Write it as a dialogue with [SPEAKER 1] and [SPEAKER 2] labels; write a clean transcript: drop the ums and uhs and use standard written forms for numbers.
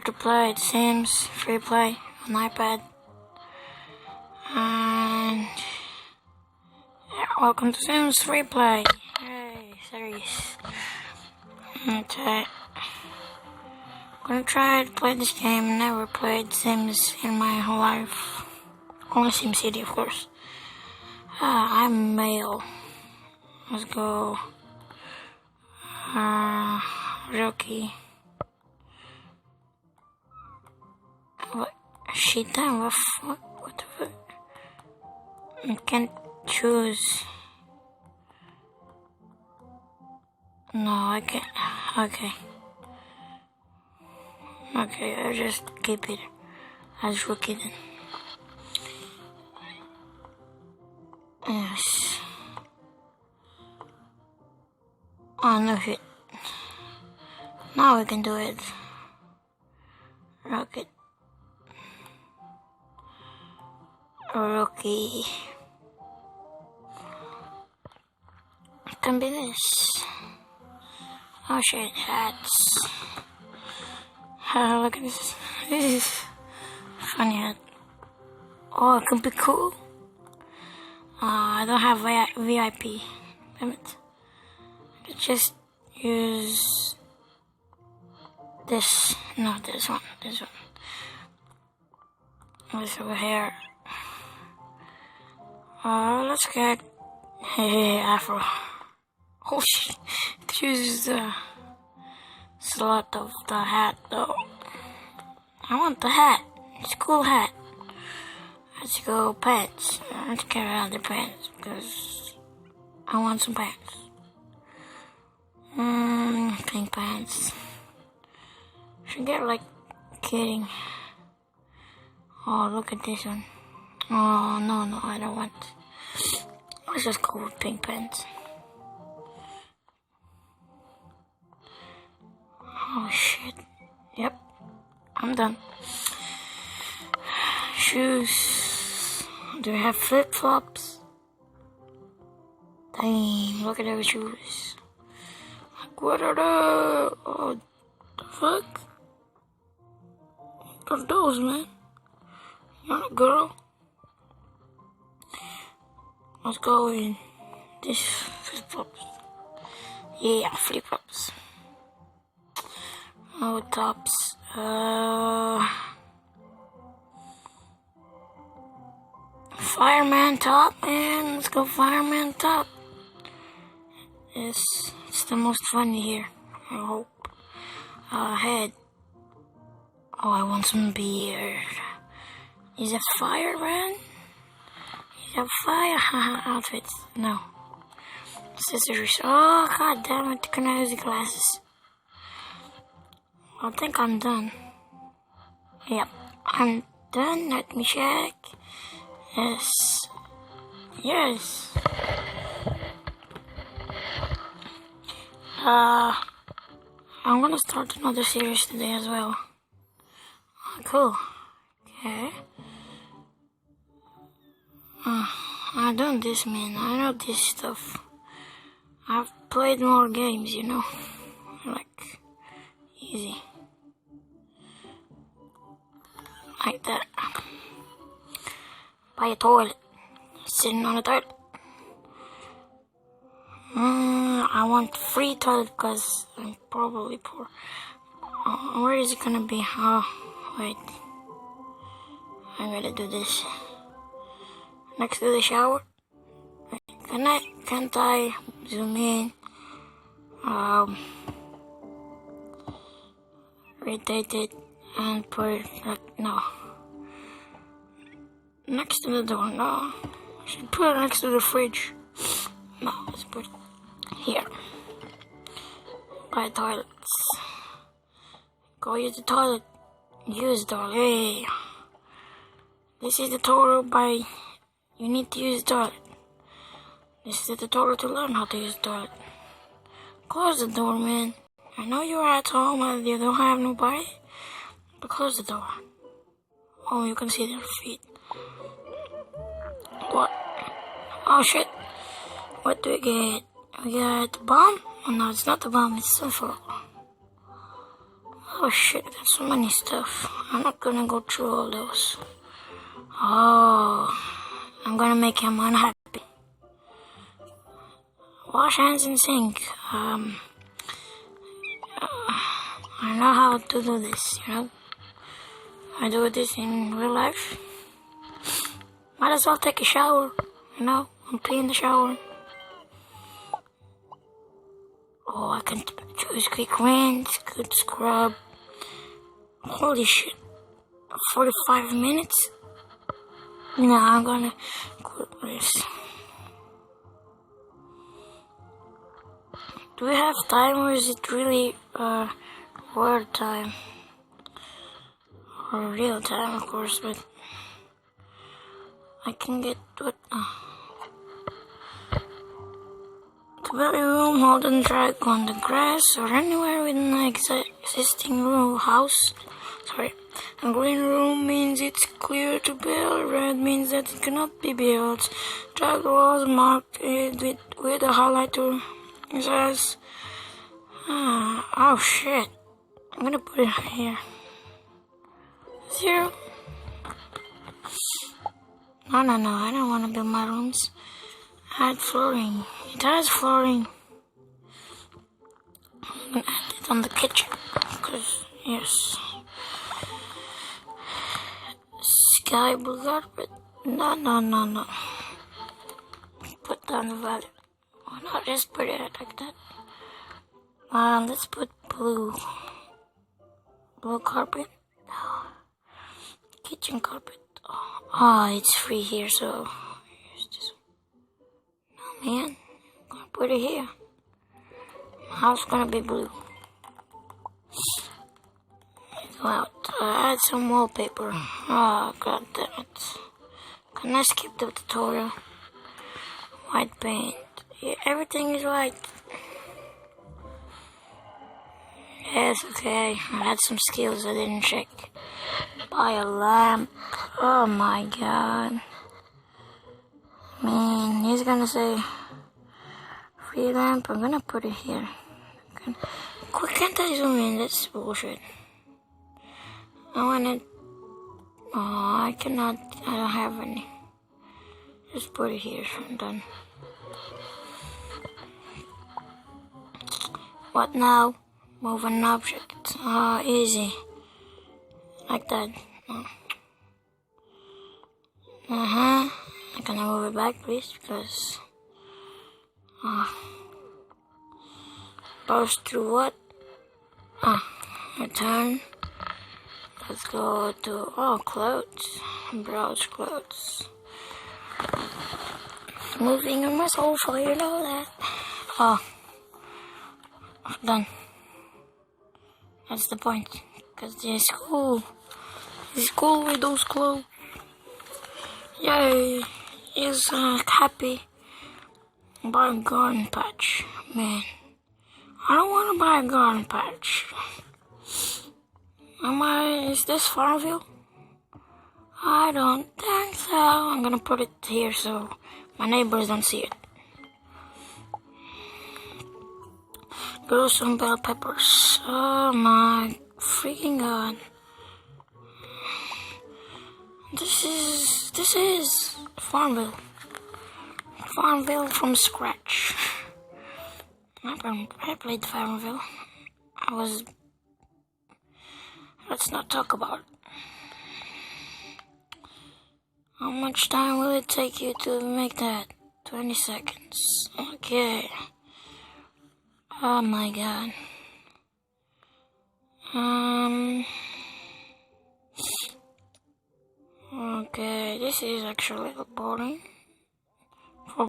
[SPEAKER 1] to play The Sims free play on iPad. And yeah, welcome to Sims free play. Hey, series. I'm gonna try to play this game. Never played Sims in my whole life. Only SimCity, of course. I'm male. Let's go. Rookie. What? Shit, what the fuck? I can't choose. No, I can't. Okay, I'll just keep it as rookie then. Yes. Oh, no shit. Now we can do it. Rocket. Rookie. It can be this. Oh shit, hats. Look at this. This is funny hat. Oh, it can be cool. I don't have VIP. Damn it. Just use this. No, this one. This over here. Let's get Afro. Oh shit. It uses the slot of the hat though. I want the hat. It's a cool hat. Let's go pants. Let's get other pants because I want some pants. Pink pants. Should get like kidding. Oh, look at this one. Oh, no, I don't want. Let's just go with pink pants. Oh shit. Yep. I'm done. Shoes. Do we have flip-flops? Dang, look at those shoes. What are those? Oh, the fuck? What are those, man? You're not a girl. Let's go in this flip-flops. Yeah, flip-flops. Oh, tops. Fireman top, man. Let's go fireman top. It's the most fun here, I hope. Head. Oh, I want some beard. Is a fireman? Is a fire outfit? No. Scissors. Oh, god damn it. Can I use the glasses? I think I'm done. Yep, I'm done. Let me check. Yes. I'm gonna start another series today as well. Oh, cool. Okay. I done this, man. I know this stuff. I've played more games, you know. Like, easy. Like that. By a toilet. Sitting on a toilet. I want free toilet because I'm probably poor. Where is it gonna be? Oh, wait. I gotta do this. Next to the shower. Can't I zoom in? Rotate it and put it like, no. Next to the door, no. I should put it next to the fridge. No, let's put it here. By toilets. Go use the toilet. Use the toilet. Hey. This is the tutorial by you need to use the toilet. This is the tutorial to learn how to use the toilet. Close the door, man. I know you're at home and you don't have nobody, but close the door. Oh, you can see their feet. What? Oh shit. What do we get? We got the bomb? Oh no, it's not the bomb, it's sulfur. Oh shit, that's so many stuff. I'm not gonna go through all those. Oh, I'm gonna make him unhappy. Wash hands and sink. I know how to do this, you know. I do this in real life. Might as well take a shower, you know. I'm clean the shower. Oh, I can choose quick rinse, good scrub. Holy shit. 45 minutes? No, I'm gonna quit this. Do we have time, or is it really word time? Or real time, of course, but I can get what? The belly room, hold and drag on the grass or anywhere within the existing room house. Sorry. A green room means it's clear to build. Red means that it cannot be built. Drag walls marked with a highlighter. It says, oh shit. I'm gonna put it here. 0. No, I don't want to build my rooms. Add flooring. It has flooring. I'm gonna add it on the kitchen. Because, yes. Sky blue carpet. No. Put down the value. Why not just put it like that? Let's put blue. Blue carpet. Kitchen carpet. Oh, it's free here, so use this one. No, man. I'm gonna put it here. My house gonna be blue. Go out. Add some wallpaper. Oh, god damn it. Can I skip the tutorial? White paint. Yeah, everything is white. Yes, okay. I had some skills I didn't check. Buy a lamp. Oh my god. Man, he's gonna say free lamp. I'm gonna put it here. Why can't I zoom in? That's bullshit. I wanna. Oh, I cannot. I don't have any. Just put it here. I'm done. What now? Move an object. Easy. Like that. Can I move it back, please? Because. Browse through what? Return. Let's go to. Clothes. Browse clothes. Moving on my sofa, you know that. Done. That's the point. Because it's cool. It's cool with those clothes. Yay. He's happy. Buy a garden patch. Man. I don't want to buy a garden patch. Is this Farmville? I don't think so. I'm gonna put it here so my neighbors don't see it. Grow some bell peppers. Oh my freaking god. This is Farmville. Farmville from scratch. I played Farmville. Let's not talk about it. How much time will it take you to make that? 20 seconds. Okay. Oh my god. Okay, this is actually a little boring.